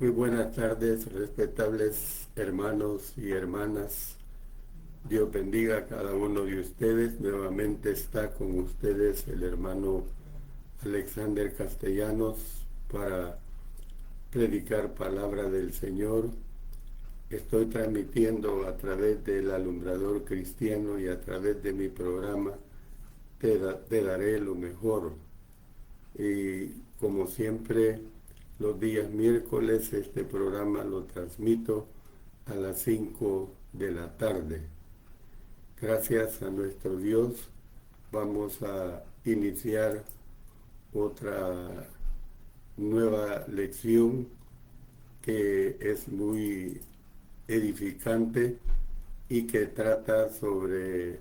Muy buenas tardes, respetables hermanos y hermanas. Dios bendiga a cada uno de ustedes. Nuevamente está con ustedes el hermano Alexander Castellanos para predicar palabra del Señor. Estoy transmitiendo a través del alumbrador cristiano y a través de mi programa Te daré lo mejor. Y como siempre, los días miércoles este programa lo transmito a las 5 de la tarde. Gracias a nuestro Dios vamos a iniciar otra nueva lección que es muy edificante y que trata sobre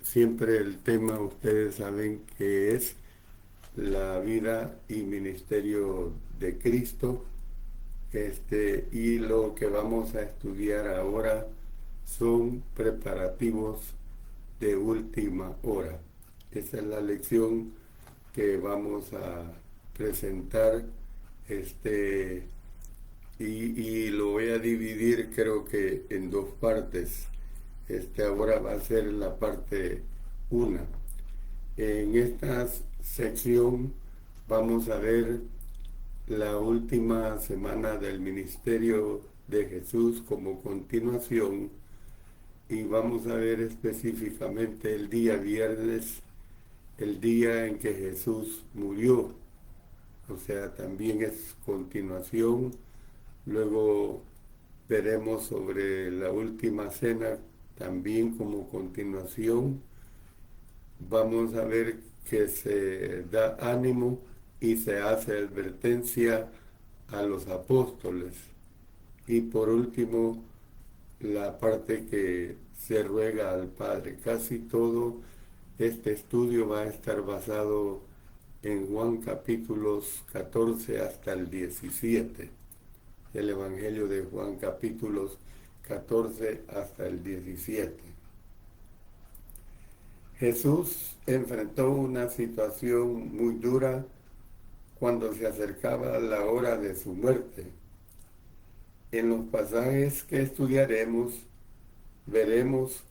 siempre el tema, ustedes saben que es la vida y ministerio de Cristo. Y lo que vamos a estudiar ahora son preparativos de última hora. Esa es la lección que vamos a presentar, este, y lo voy a dividir creo que en dos partes. Ahora va a ser la parte 1. En esta sección vamos a ver la última semana del ministerio de Jesús como continuación y vamos a ver específicamente el día viernes, el día en que Jesús murió, o sea, también es continuación. Luego veremos sobre la última cena también como continuación. Vamos a ver que se da ánimo y se hace advertencia a los apóstoles. Y por último, la parte que se ruega al Padre. Casi todo este estudio va a estar basado en Juan capítulos 14 hasta el 17. El Evangelio de Juan capítulos 14 hasta el 17. Jesús enfrentó una situación muy dura cuando se acercaba la hora de su muerte. En los pasajes que estudiaremos, veremos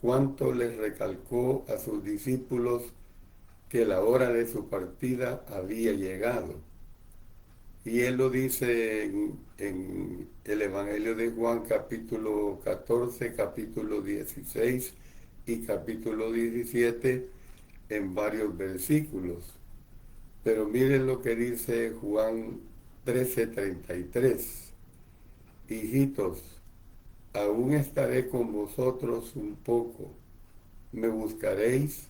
cuánto les recalcó a sus discípulos que la hora de su partida había llegado. Y él lo dice en el Evangelio de Juan capítulo 14, capítulo 16 y capítulo 17 en varios versículos. Pero miren lo que dice Juan 13:33. Hijitos, aún estaré con vosotros un poco. Me buscaréis,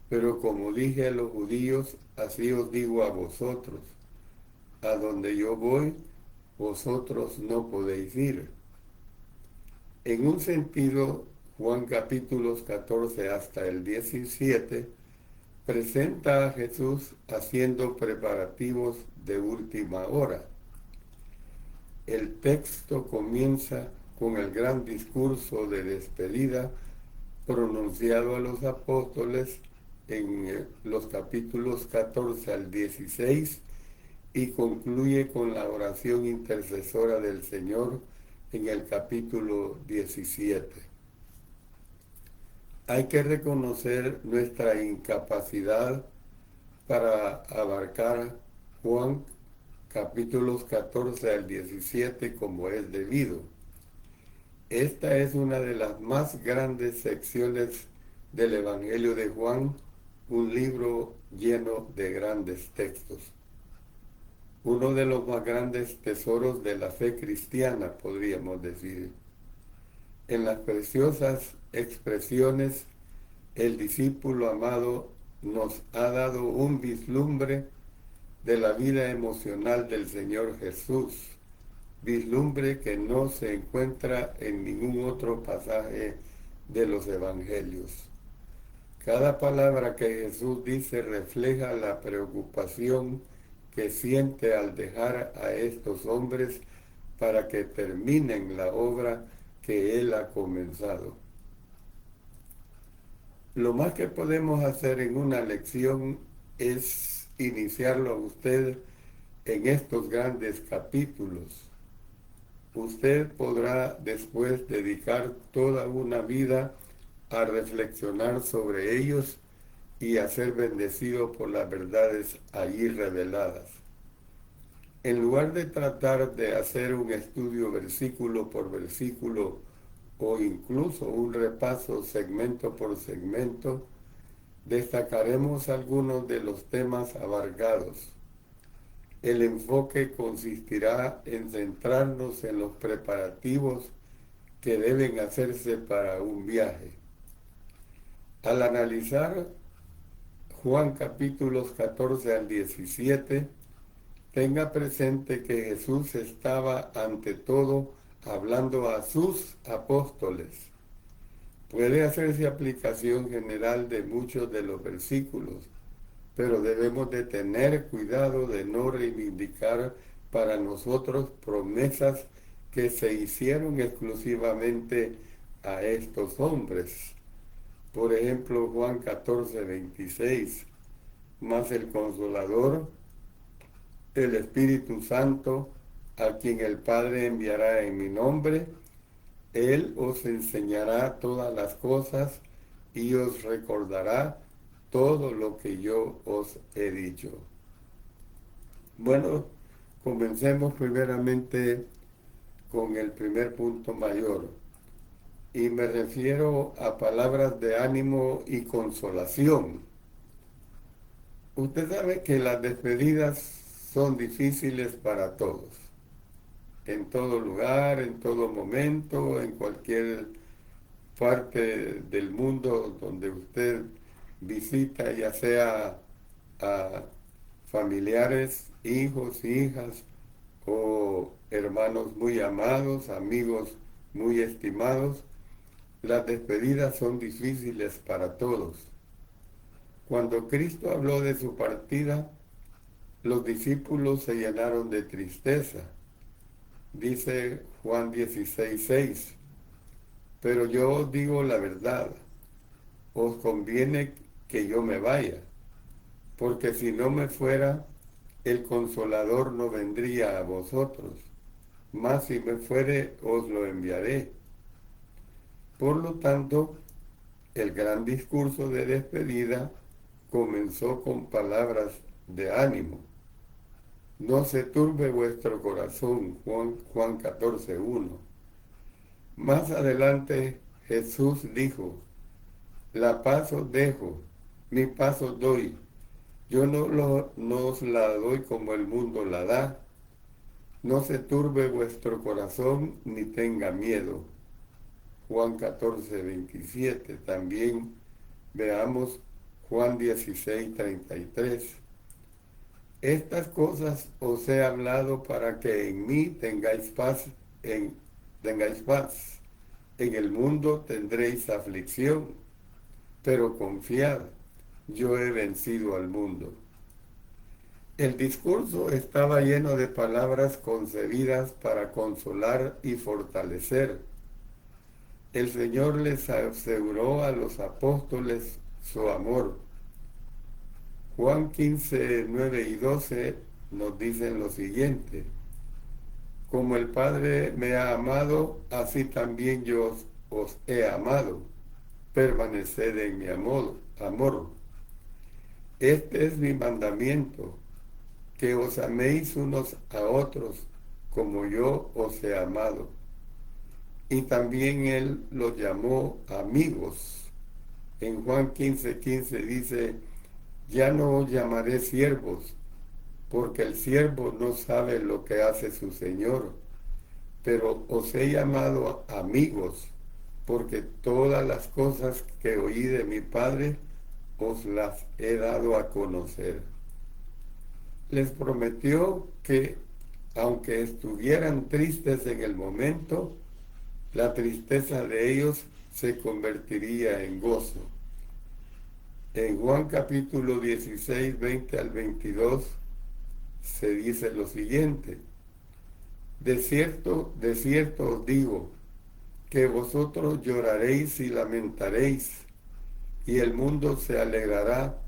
pero como dije a los judíos, así os digo a vosotros. A donde yo voy, vosotros no podéis ir. En un sentido, Juan capítulos 14 hasta el 17 presenta a Jesús haciendo preparativos de última hora. El texto comienza con el gran discurso de despedida pronunciado a los apóstoles en los capítulos 14 al 16 y concluye con la oración intercesora del Señor en el capítulo 17. Hay que reconocer nuestra incapacidad para abarcar Juan capítulos 14 al 17 como es debido. Esta es una de las más grandes secciones del Evangelio de Juan, un libro lleno de grandes textos. Uno de los más grandes tesoros de la fe cristiana, podríamos decir. En las preciosas expresiones, el discípulo amado nos ha dado un vislumbre de la vida emocional del Señor Jesús, vislumbre que no se encuentra en ningún otro pasaje de los evangelios. Cada palabra que Jesús dice refleja la preocupación que siente al dejar a estos hombres para que terminen la obra que Él ha comenzado. Lo más que podemos hacer en una lección es iniciarlo a usted en estos grandes capítulos. Usted podrá después dedicar toda una vida a reflexionar sobre ellos y a ser bendecido por las verdades allí reveladas. En lugar de tratar de hacer un estudio versículo por versículo o incluso un repaso segmento por segmento, destacaremos algunos de los temas abarcados. El enfoque consistirá en centrarnos en los preparativos que deben hacerse para un viaje. Al analizar Juan capítulos 14 al 17, tenga presente que Jesús estaba ante todo hablando a sus apóstoles. Puede hacerse aplicación general de muchos de los versículos, pero debemos de tener cuidado de no reivindicar para nosotros promesas que se hicieron exclusivamente a estos hombres. Por ejemplo, Juan 14, 26, mas el Consolador, el Espíritu Santo, a quien el Padre enviará en mi nombre, Él os enseñará todas las cosas y os recordará todo lo que yo os he dicho. Bueno, comencemos primeramente con el primer punto mayor, y me refiero a palabras de ánimo y consolación. Usted sabe que las despedidas son difíciles para todos, en todo lugar, en todo momento, en cualquier parte del mundo donde usted visita, ya sea a familiares, hijos, hijas o hermanos muy amados, amigos muy estimados. Las despedidas son difíciles para todos. Cuando Cristo habló de su partida, los discípulos se llenaron de tristeza. Dice Juan 16:6, pero yo os digo la verdad, os conviene que yo me vaya, porque si no me fuera, el Consolador no vendría a vosotros, mas si me fuere, os lo enviaré. Por lo tanto, el gran discurso de despedida comenzó con palabras de ánimo. No se turbe vuestro corazón, Juan 14:1. Más adelante Jesús dijo, la paz os dejo, mi paz os doy. Yo no os la doy como el mundo la da. No se turbe vuestro corazón ni tenga miedo. Juan 14:27. También veamos Juan 16:33. Estas cosas os he hablado para que en mí tengáis paz. Tengáis paz. En el mundo tendréis aflicción, pero confiad, yo he vencido al mundo. El discurso estaba lleno de palabras concebidas para consolar y fortalecer. El Señor les aseguró a los apóstoles su amor. Juan 15, 9 y 12 nos dicen lo siguiente: como el Padre me ha amado, así también yo os he amado. Permaneced en mi amor. Este es mi mandamiento, que os améis unos a otros como yo os he amado. Y también Él los llamó amigos. En Juan 15:15 dice, ya no os llamaré siervos, porque el siervo no sabe lo que hace su Señor, pero os he llamado amigos, porque todas las cosas que oí de mi Padre os las he dado a conocer. Les prometió que, aunque estuvieran tristes en el momento, la tristeza de ellos se convertiría en gozo. En Juan capítulo 16, 20 al 22, se dice lo siguiente: de cierto os digo, que vosotros lloraréis y lamentaréis, y el mundo se alegrará.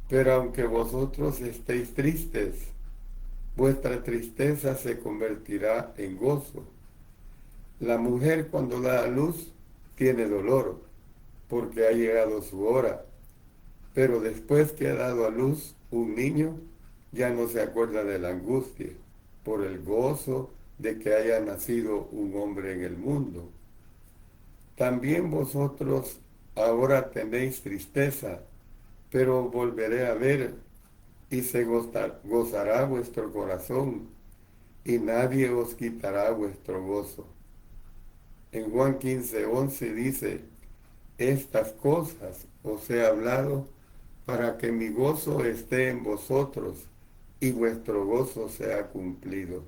Pero aunque vosotros estéis tristes, vuestra tristeza se convertirá en gozo. La mujer cuando da a luz tiene dolor, porque ha llegado su hora, pero después que ha dado a luz un niño, ya no se acuerda de la angustia, por el gozo de que haya nacido un hombre en el mundo. También vosotros ahora tenéis tristeza, pero volveré a ver y se gozará vuestro corazón, y nadie os quitará vuestro gozo. En Juan 15:11 dice, estas cosas os he hablado para que mi gozo esté en vosotros y vuestro gozo sea cumplido.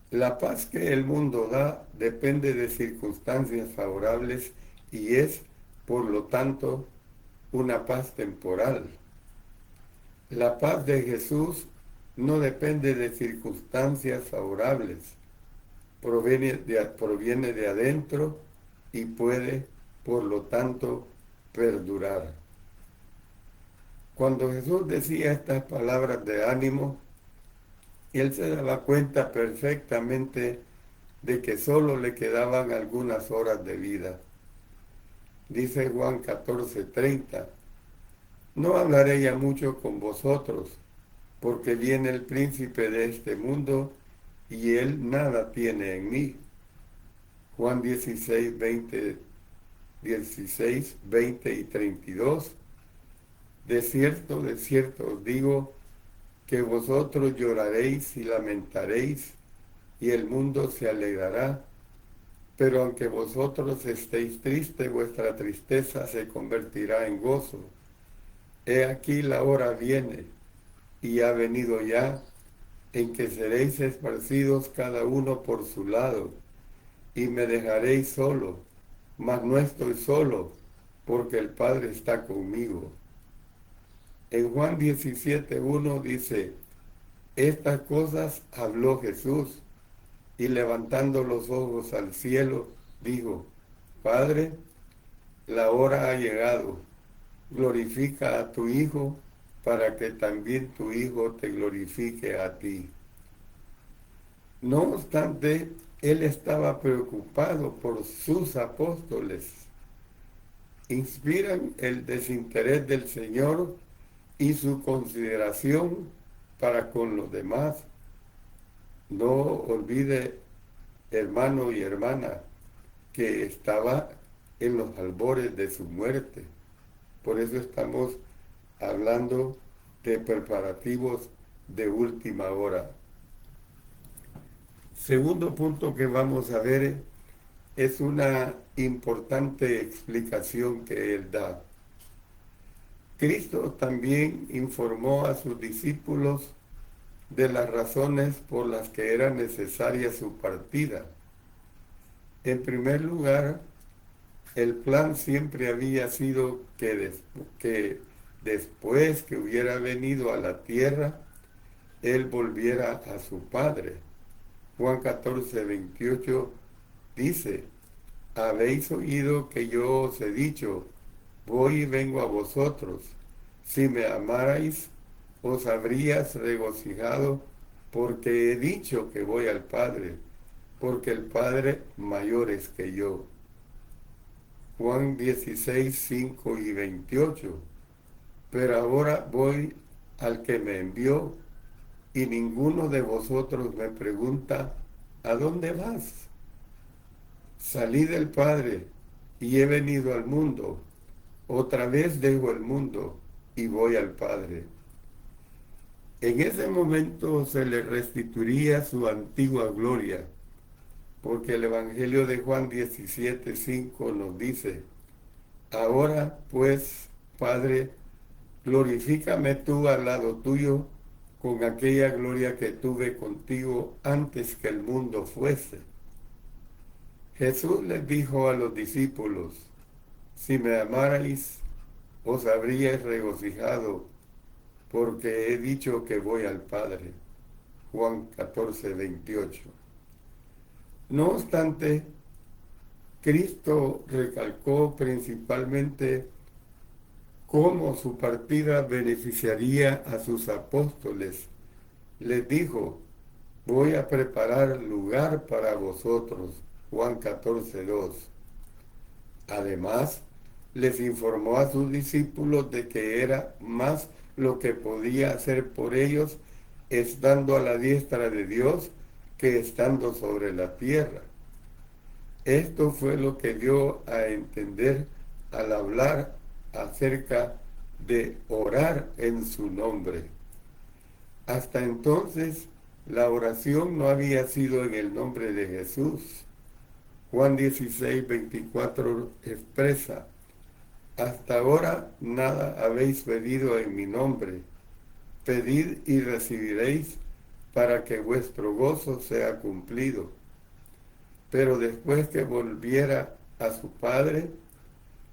La paz que el mundo da depende de circunstancias favorables y es, por lo tanto, una paz temporal. La paz de Jesús no depende de circunstancias favorables, proviene de adentro y puede, por lo tanto, perdurar. Cuando Jesús decía estas palabras de ánimo, él se daba cuenta perfectamente de que solo le quedaban algunas horas de vida. Dice Juan 14:30, no hablaré ya mucho con vosotros, porque viene el príncipe de este mundo y él nada tiene en mí. Juan 16, 20 y 32. De cierto os digo, que vosotros lloraréis y lamentaréis, y el mundo se alegrará. Pero aunque vosotros estéis tristes, vuestra tristeza se convertirá en gozo. He aquí la hora viene, y ha venido ya, en que seréis esparcidos cada uno por su lado, y me dejaréis solo, mas no estoy solo, porque el Padre está conmigo. En Juan 17:1 dice, estas cosas habló Jesús, y levantando los ojos al cielo, dijo, Padre, la hora ha llegado, glorifica a tu Hijo, para que también tu Hijo te glorifique a ti. No obstante, él estaba preocupado por sus apóstoles. Inspiran el desinterés del Señor y su consideración para con los demás. No olvide, hermano y hermana, que estaba en los albores de su muerte. Por eso estamos hablando de preparativos de última hora. Segundo punto que vamos a ver es una importante explicación que él da. Cristo también informó a sus discípulos de las razones por las que era necesaria su partida. En primer lugar, el plan siempre había sido que después que hubiera venido a la tierra, él volviera a su Padre. Juan 14:28 dice, habéis oído que yo os he dicho, voy y vengo a vosotros. Si me amarais, os habrías regocijado, porque he dicho que voy al Padre, porque el Padre mayor es que yo. Juan 16:5 y 28. Pero ahora voy al que me envió, y ninguno de vosotros me pregunta, ¿a dónde vas? Salí del Padre y he venido al mundo. Otra vez dejo el mundo y voy al Padre. En ese momento se le restituiría su antigua gloria, porque el Evangelio de Juan 17:5 nos dice, ahora pues, Padre, glorifícame tú al lado tuyo con aquella gloria que tuve contigo antes que el mundo fuese. Jesús les dijo a los discípulos, si me amarais, os habríais regocijado, porque he dicho que voy al Padre. Juan 14:28. No obstante, Cristo recalcó principalmente cómo su partida beneficiaría a sus apóstoles. Les dijo: voy a preparar lugar para vosotros. Juan 14:2. Además, les informó a sus discípulos de que era más lo que podía hacer por ellos estando a la diestra de Dios que estando sobre la tierra. Esto fue lo que dio a entender al hablar acerca de orar en su nombre. Hasta entonces, la oración no había sido en el nombre de Jesús. Juan 16:24 expresa: hasta ahora nada habéis pedido en mi nombre. Pedid y recibiréis, para que vuestro gozo sea cumplido. Pero después que volviera a su Padre,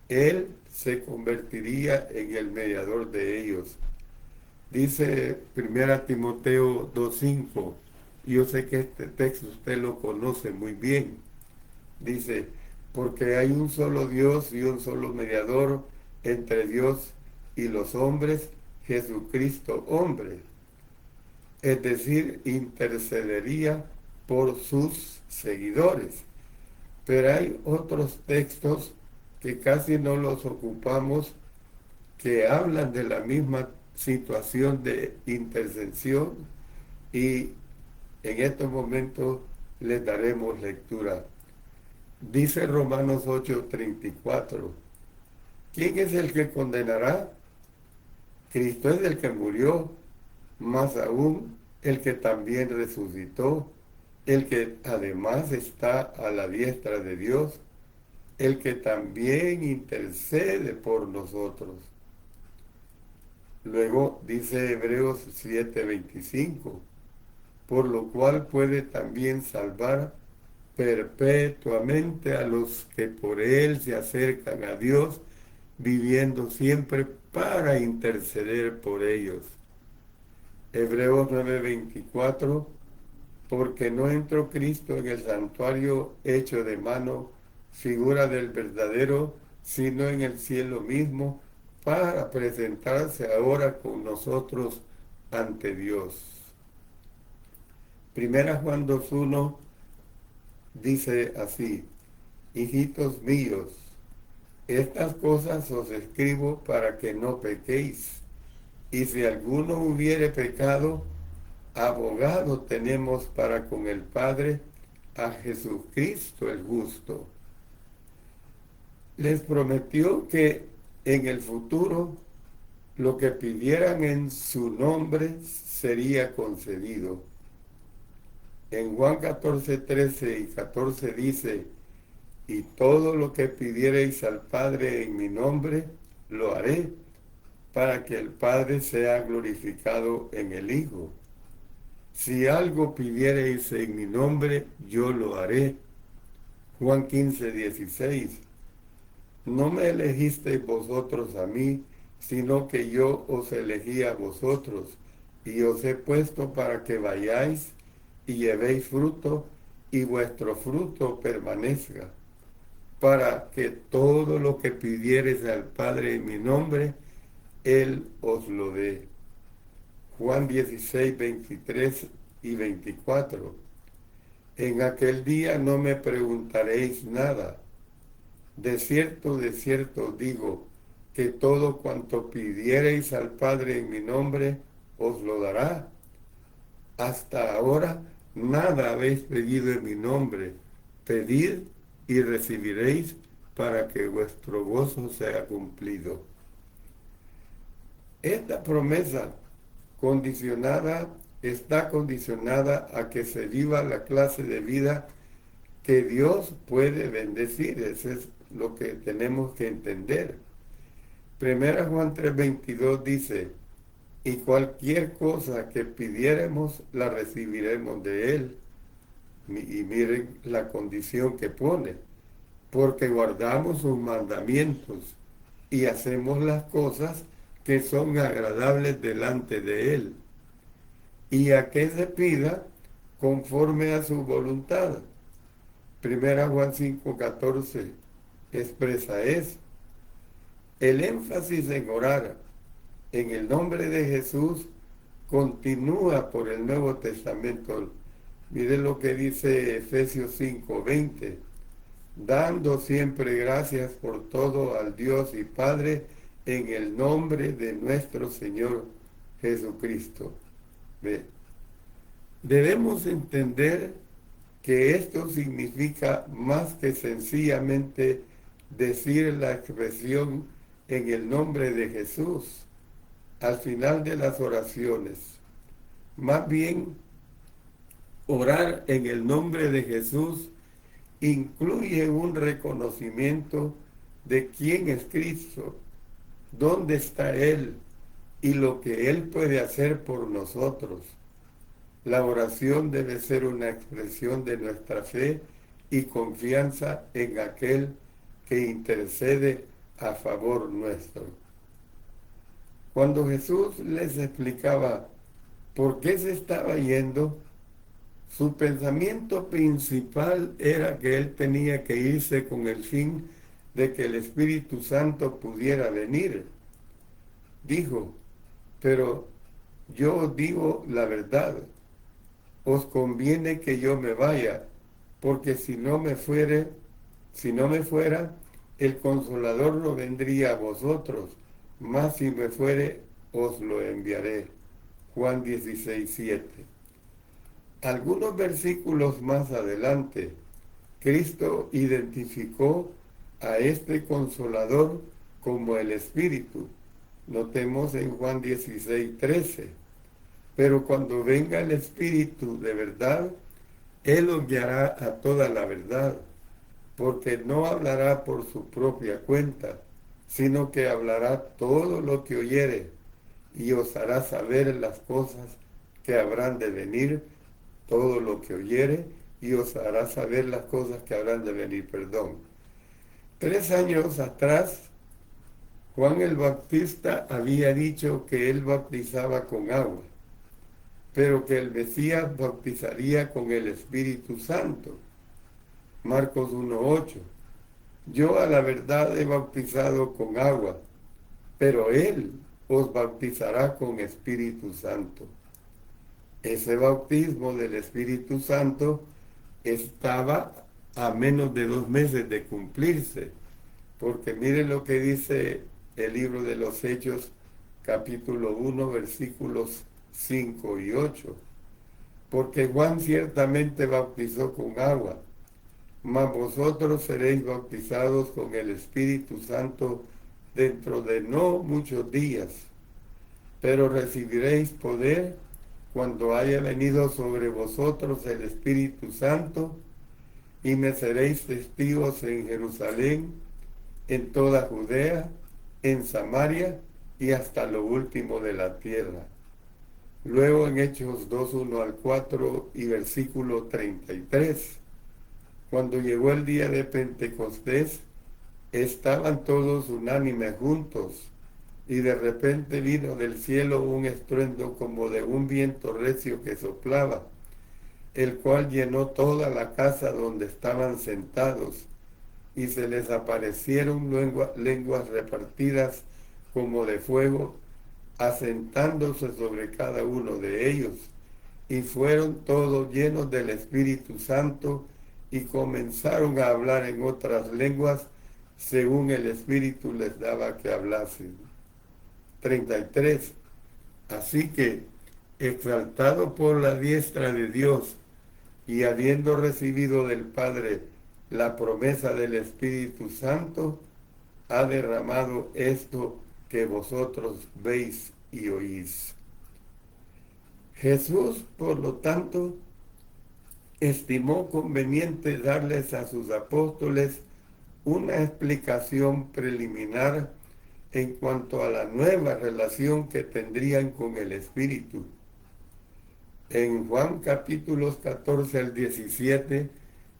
Él se convertiría en el mediador de ellos. Dice 1 Timoteo 2:5. Yo sé que este texto usted lo conoce muy bien. Dice: porque hay un solo Dios y un solo mediador entre Dios y los hombres, Jesucristo hombre. Es decir, intercedería por sus seguidores. Pero hay otros textos que casi no los ocupamos, que hablan de la misma situación de intercesión, y en estos momentos les daremos lectura. Dice Romanos 8:34: ¿quién es el que condenará? Cristo es el que murió, más aún el que también resucitó, el que además está a la diestra de Dios, el que también intercede por nosotros. Luego dice Hebreos 7:25: por lo cual puede también salvar perpetuamente a los que por él se acercan a Dios, viviendo siempre para interceder por ellos. Hebreos 9:24: porque no entró Cristo en el santuario hecho de mano, figura del verdadero, sino en el cielo mismo, para presentarse ahora con nosotros ante Dios. Primera Juan 2:1 dice así: hijitos míos, estas cosas os escribo para que no pequéis. Y si alguno hubiere pecado, abogado tenemos para con el Padre, a Jesucristo el justo. Les prometió que en el futuro lo que pidieran en su nombre sería concedido. En Juan 14:13 y 14 dice: y todo lo que pidiereis al Padre en mi nombre, lo haré, para que el Padre sea glorificado en el Hijo. Si algo pidiereis en mi nombre, yo lo haré. Juan 15:16. No me elegisteis vosotros a mí, sino que yo os elegí a vosotros, y os he puesto para que vayáis y llevéis fruto, y vuestro fruto permanezca, para que todo lo que pidiereis al Padre en mi nombre, Él os lo dé. Juan 16:23 y 24. En aquel día no me preguntaréis nada. De cierto os digo, que todo cuanto pidiereis al Padre en mi nombre, os lo dará. Hasta ahora nada habéis pedido en mi nombre. Pedid y recibiréis, para que vuestro gozo sea cumplido. Esta promesa está condicionada a que se viva la clase de vida que Dios puede bendecir. Eso es lo que tenemos que entender. Primera Juan 3:22 dice: y cualquier cosa que pidiéremos, la recibiremos de Él. Y miren la condición que pone: porque guardamos sus mandamientos y hacemos las cosas que son agradables delante de Él, y a que se pida conforme a su voluntad. Primera Juan 5:14 expresa eso. El énfasis en orar en el nombre de Jesús continúa por el Nuevo Testamento. Mire lo que dice Efesios 5:20, dando siempre gracias por todo al Dios y Padre en el nombre de nuestro Señor Jesucristo. ¿Ve? Debemos entender que esto significa más que sencillamente decir la expresión en el nombre de Jesús al final de las oraciones. Más bien, orar en el nombre de Jesús incluye un reconocimiento de quién es Cristo, dónde está Él y lo que Él puede hacer por nosotros. La oración debe ser una expresión de nuestra fe y confianza en aquel que intercede a favor nuestro. Cuando Jesús les explicaba por qué se estaba yendo, su pensamiento principal era que Él tenía que irse con el fin de que el Espíritu Santo pudiera venir. Dijo, pero yo os digo la verdad, os conviene que yo me vaya, porque si no me fuera, el Consolador no vendría a vosotros, mas si me fuere, os lo enviaré. Juan 16:7. Algunos versículos más adelante, Cristo identificó a este Consolador como el Espíritu. Notemos en Juan 16:13. Pero cuando venga el Espíritu de verdad, Él os guiará a toda la verdad, porque no hablará por su propia cuenta, sino que hablará todo lo que oyere, y os hará saber las cosas que habrán de venir, todo lo que oyere, y os hará saber las cosas que habrán de venir, 3 años atrás, Juan el Bautista había dicho que él bautizaba con agua, pero que el Mesías bautizaría con el Espíritu Santo. Marcos 1:8. Yo a la verdad he bautizado con agua, pero Él os bautizará con Espíritu Santo. Ese bautismo del Espíritu Santo estaba a menos de 2 meses de cumplirse, porque miren lo que dice el libro de los Hechos, capítulo 1, versículos 5 y 8. Porque Juan ciertamente bautizó con agua, mas vosotros seréis bautizados con el Espíritu Santo dentro de no muchos días, pero recibiréis poder cuando haya venido sobre vosotros el Espíritu Santo, y me seréis testigos en Jerusalén, en toda Judea, en Samaria y hasta lo último de la tierra. Luego en Hechos 2:1-4 y versículo 33, cuando llegó el día de Pentecostés, estaban todos unánimes juntos, y de repente vino del cielo un estruendo como de un viento recio que soplaba, el cual llenó toda la casa donde estaban sentados, y se les aparecieron lenguas repartidas como de fuego, asentándose sobre cada uno de ellos, y fueron todos llenos del Espíritu Santo, y comenzaron a hablar en otras lenguas, según el Espíritu les daba que hablasen. 33. Así que, exaltado por la diestra de Dios, y habiendo recibido del Padre la promesa del Espíritu Santo, ha derramado esto que vosotros veis y oís. Jesús, por lo tanto, estimó conveniente darles a sus apóstoles una explicación preliminar en cuanto a la nueva relación que tendrían con el Espíritu. En Juan capítulos 14-17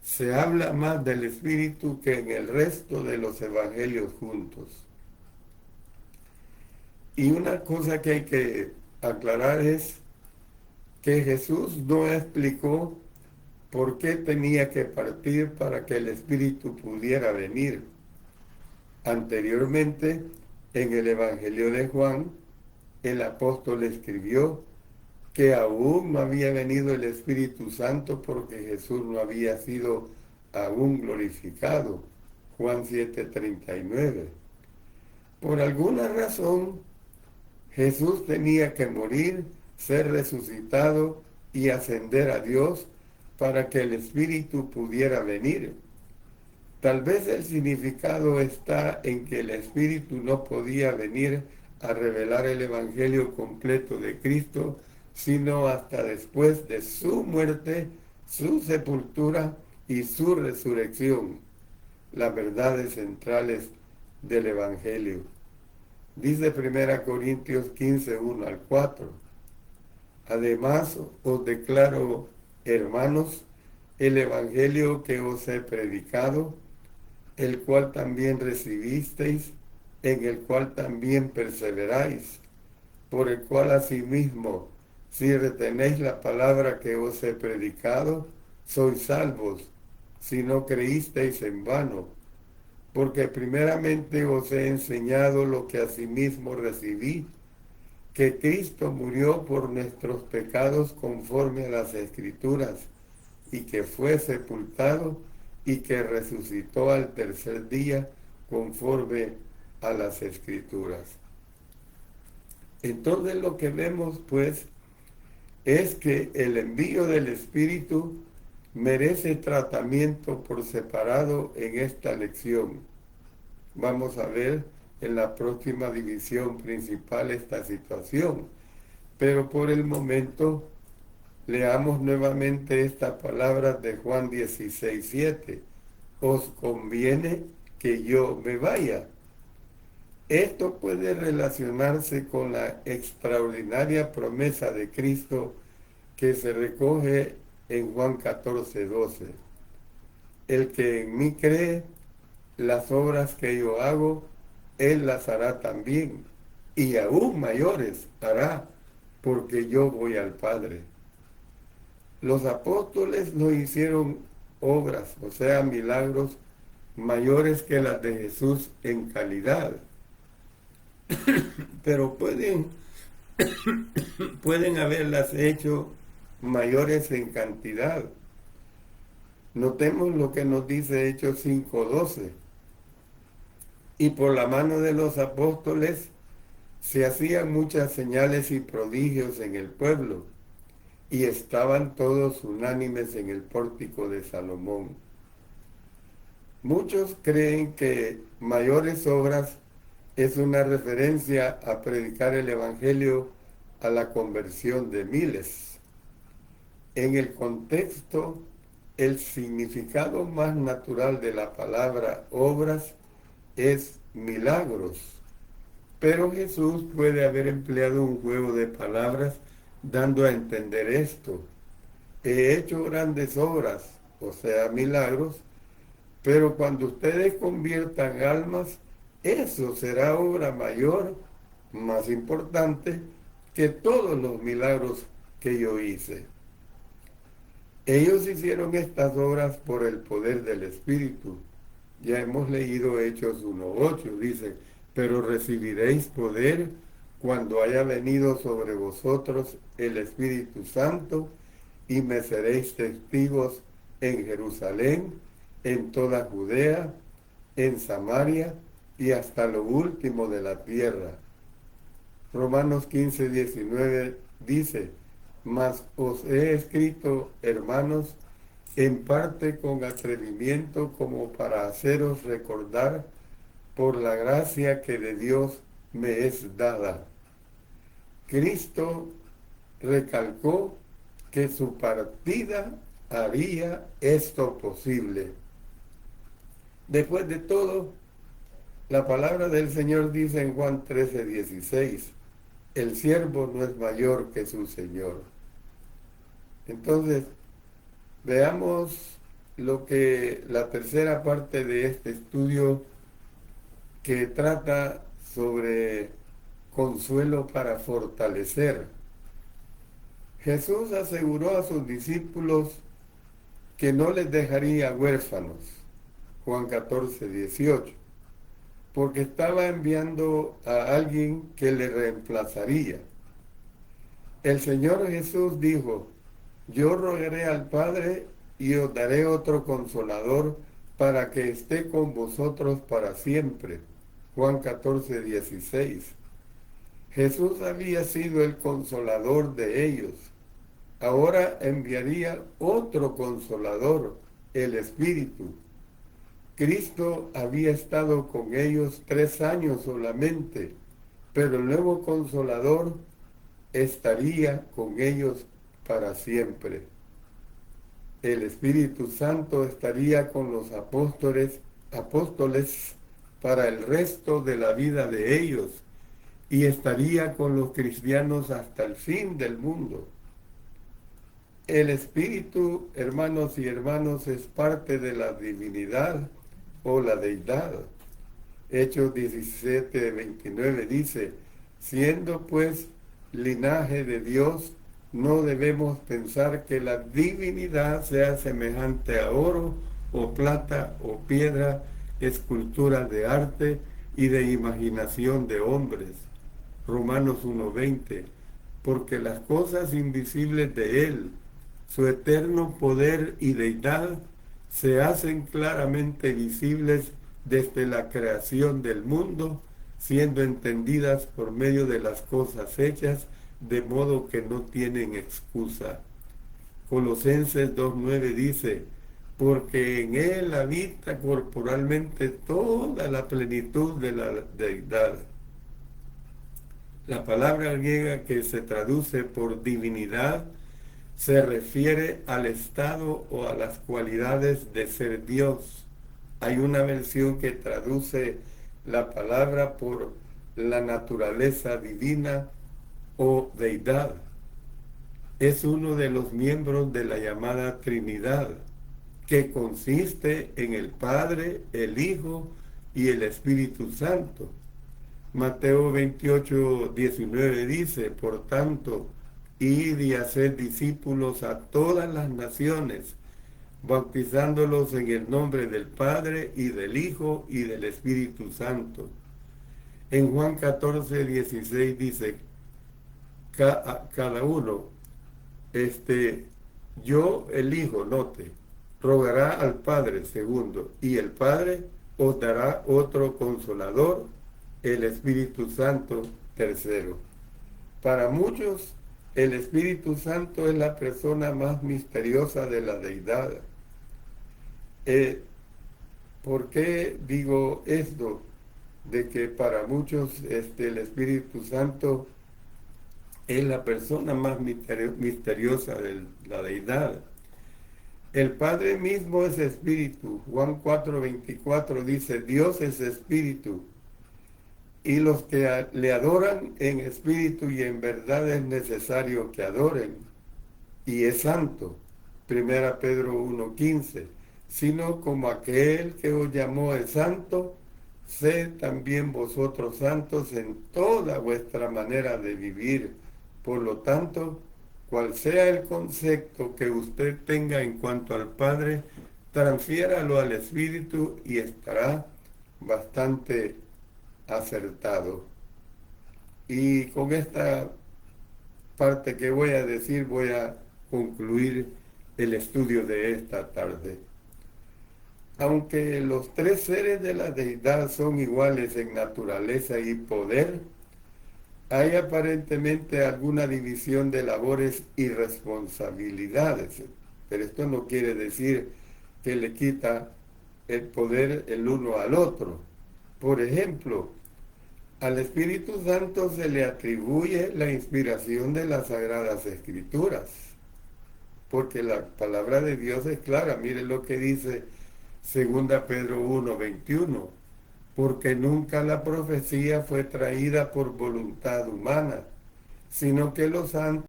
se habla más del Espíritu que en el resto de los evangelios juntos. Y una cosa que hay que aclarar es que Jesús no explicó por qué tenía que partir para que el Espíritu pudiera venir. Anteriormente, En el Evangelio de Juan, el apóstol escribió que aún no había venido el Espíritu Santo porque Jesús no había sido aún glorificado. Juan 7:39. Por alguna razón, Jesús tenía que morir, ser resucitado y ascender a Dios para que el Espíritu pudiera venir. Tal vez el significado está en que el Espíritu no podía venir a revelar el Evangelio completo de Cristo, sino hasta después de su muerte, su sepultura y su resurrección, las verdades centrales del Evangelio. Dice 1 Corintios 15, 1 al 4. Además os declaro, hermanos, el Evangelio que os he predicado, el cual también recibisteis, en el cual también perseveráis, por el cual asimismo, si retenéis la palabra que os he predicado, sois salvos, si no creísteis en vano, porque primeramente os he enseñado lo que asimismo recibí, que Cristo murió por nuestros pecados conforme a las Escrituras, y que fue sepultado y que resucitó al tercer día conforme a las Escrituras. Entonces lo que vemos pues es que el envío del Espíritu merece tratamiento por separado en esta lección. Vamos a ver en la próxima división principal esta situación, pero por el momento leamos nuevamente esta palabra de Juan 16:7. Os conviene que yo me vaya. Esto puede relacionarse con la extraordinaria promesa de Cristo que se recoge en Juan 14:12. El que en mí cree, las obras que yo hago, él las hará también, y aún mayores hará, porque yo voy al Padre. Los apóstoles no hicieron obras, o sea, milagros mayores que las de Jesús en calidad, pero pueden haberlas hecho mayores en cantidad. Notemos lo que nos dice Hechos 5:12. Y por la mano de los apóstoles se hacían muchas señales y prodigios en el pueblo, y estaban todos unánimes en el pórtico de Salomón. Muchos creen que mayores obras es una referencia a predicar el Evangelio a la conversión de miles. En el contexto, el significado más natural de la palabra obras es milagros, pero Jesús puede haber empleado un juego de palabras dando a entender esto. He hecho grandes obras, o sea, milagros, pero cuando ustedes conviertan almas, eso será obra mayor, más importante, que todos los milagros que yo hice. Ellos hicieron estas obras por el poder del Espíritu. Ya hemos leído Hechos 1:8, dice, pero recibiréis poder cuando haya venido sobre vosotros el Espíritu Santo, y me seréis testigos en Jerusalén, en toda Judea, en Samaria y hasta lo último de la tierra. Romanos 15:19 dice, mas os he escrito, hermanos, en parte con atrevimiento, como para haceros recordar por la gracia que de Dios me es dada. Cristo recalcó que su partida haría esto posible. Después de todo, la palabra del Señor dice en Juan 13:16, el siervo no es mayor que su Señor. Entonces, veamos lo que la tercera parte de este estudio, que trata sobre consuelo para fortalecer. Jesús aseguró a sus discípulos que no les dejaría huérfanos. Juan 14:18. porque estaba enviando a alguien que le reemplazaría. El Señor Jesús dijo, yo rogaré al Padre y os daré otro consolador para que esté con vosotros para siempre. Juan 14:16. Jesús había sido el consolador de ellos. Ahora enviaría otro consolador, el Espíritu. Cristo había estado con ellos 3 años solamente, pero el nuevo consolador estaría con ellos para siempre. El Espíritu Santo estaría con los apóstoles para el resto de la vida de ellos y estaría con los cristianos hasta el fin del mundo. El Espíritu, hermanos y hermanos, es parte de la divinidad o la deidad. Hechos 17:29 dice, siendo pues linaje de Dios, no debemos pensar que la divinidad sea semejante a oro o plata o piedra, escultura de arte y de imaginación de hombres. Romanos 1:20, porque las cosas invisibles de Él, su eterno poder y deidad, se hacen claramente visibles desde la creación del mundo, siendo entendidas por medio de las cosas hechas, de modo que no tienen excusa. Colosenses 2:9 dice, porque en Él habita corporalmente toda la plenitud de la deidad. La palabra griega que se traduce por divinidad se refiere al estado o a las cualidades de ser Dios. Hay una versión que traduce la palabra por la naturaleza divina o deidad. Es uno de los miembros de la llamada Trinidad, que consiste en el Padre, el Hijo y el Espíritu Santo. Mateo 28:19 dice, por tanto, id y haced discípulos a todas las naciones, bautizándolos en el nombre del Padre y del Hijo y del Espíritu Santo. En Juan 14:16 dice, cada uno, yo el Hijo, note, rogará al Padre, segundo, y el Padre os dará otro consolador, el Espíritu Santo, tercero. Para muchos, el Espíritu Santo es la persona más misteriosa de la deidad. ¿Por qué digo esto? De que para muchos el Espíritu Santo es la persona más misteriosa de la deidad. El Padre mismo es Espíritu. Juan 4:24 dice, Dios es Espíritu. Y los que le adoran en espíritu y en verdad es necesario que adoren. Y es santo. 1 Pedro 1:15. Sino como aquel que os llamó es santo, sed también vosotros santos en toda vuestra manera de vivir. Por lo tanto, cual sea el concepto que usted tenga en cuanto al Padre, transfiéralo al Espíritu y estará bastante acertado. Y con esta parte que voy a decir, voy a concluir el estudio de esta tarde. Aunque los tres seres de la deidad son iguales en naturaleza y poder, hay aparentemente alguna división de labores y responsabilidades, pero esto no quiere decir que le quita el poder el uno al otro. Por ejemplo, al Espíritu Santo se le atribuye la inspiración de las Sagradas Escrituras, porque la palabra de Dios es clara. Miren lo que dice 2 Pedro 1:21, porque nunca la profecía fue traída por voluntad humana, sino que los santos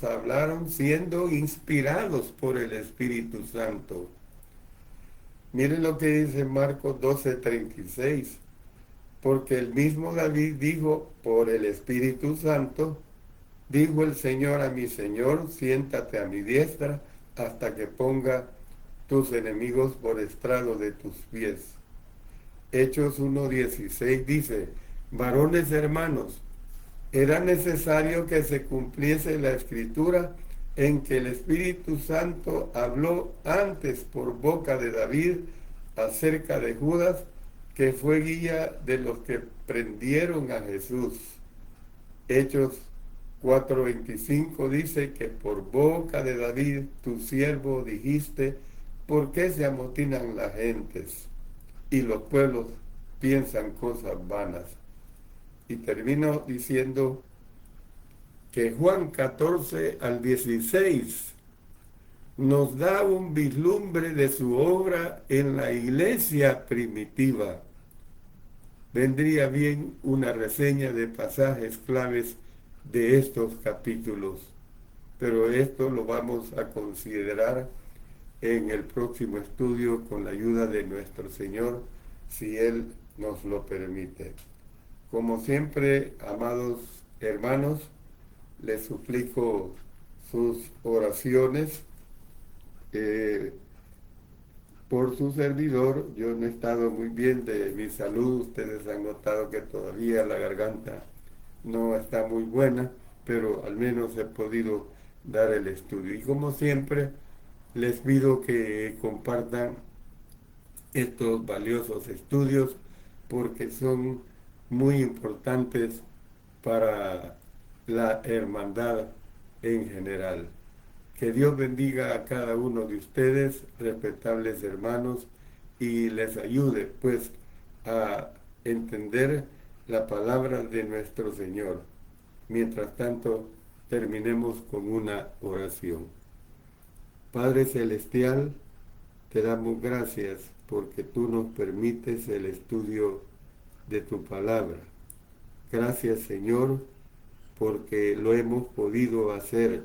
hablaron siendo inspirados por el Espíritu Santo. Miren lo que dice Marcos 12:36, porque el mismo David dijo por el Espíritu Santo, dijo el Señor a mi Señor, siéntate a mi diestra hasta que ponga tus enemigos por estrado de tus pies. Hechos 1:16 dice, varones hermanos, era necesario que se cumpliese la escritura en que el Espíritu Santo habló antes por boca de David acerca de Judas, que fue guía de los que prendieron a Jesús. Hechos 4:25 dice que por boca de David, tu siervo, dijiste, ¿por qué se amotinan las gentes y los pueblos piensan cosas vanas? Y termino diciendo que Juan 14:16 nos da un vislumbre de su obra en la iglesia primitiva. Vendría bien una reseña de pasajes claves de estos capítulos, pero esto lo vamos a considerar en el próximo estudio con la ayuda de nuestro Señor, si Él nos lo permite. Como siempre, amados hermanos, les suplico sus oraciones por su servidor. Yo no he estado muy bien de mi salud. Ustedes han notado que todavía la garganta no está muy buena, pero al menos he podido dar el estudio. Y como siempre, les pido que compartan estos valiosos estudios porque son muy importantes para la hermandad en general. Que Dios bendiga a cada uno de ustedes, respetables hermanos, y les ayude pues a entender la palabra de nuestro Señor. Mientras tanto, terminemos con una oración. Padre Celestial, te damos gracias porque tú nos permites el estudio de tu palabra. Gracias, Señor, porque lo hemos podido hacer.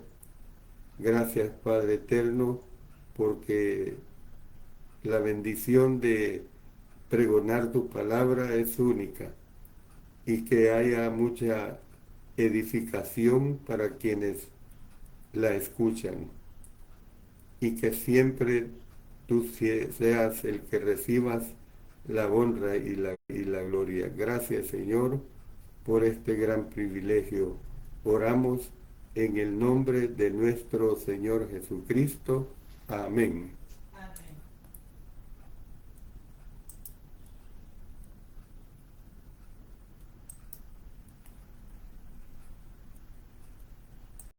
Gracias, Padre Eterno, porque la bendición de pregonar tu palabra es única y que haya mucha edificación para quienes la escuchan y que siempre tú seas el que recibas la honra y la gloria. Gracias, Señor, por este gran privilegio. Oramos en el nombre de nuestro Señor Jesucristo. Amén.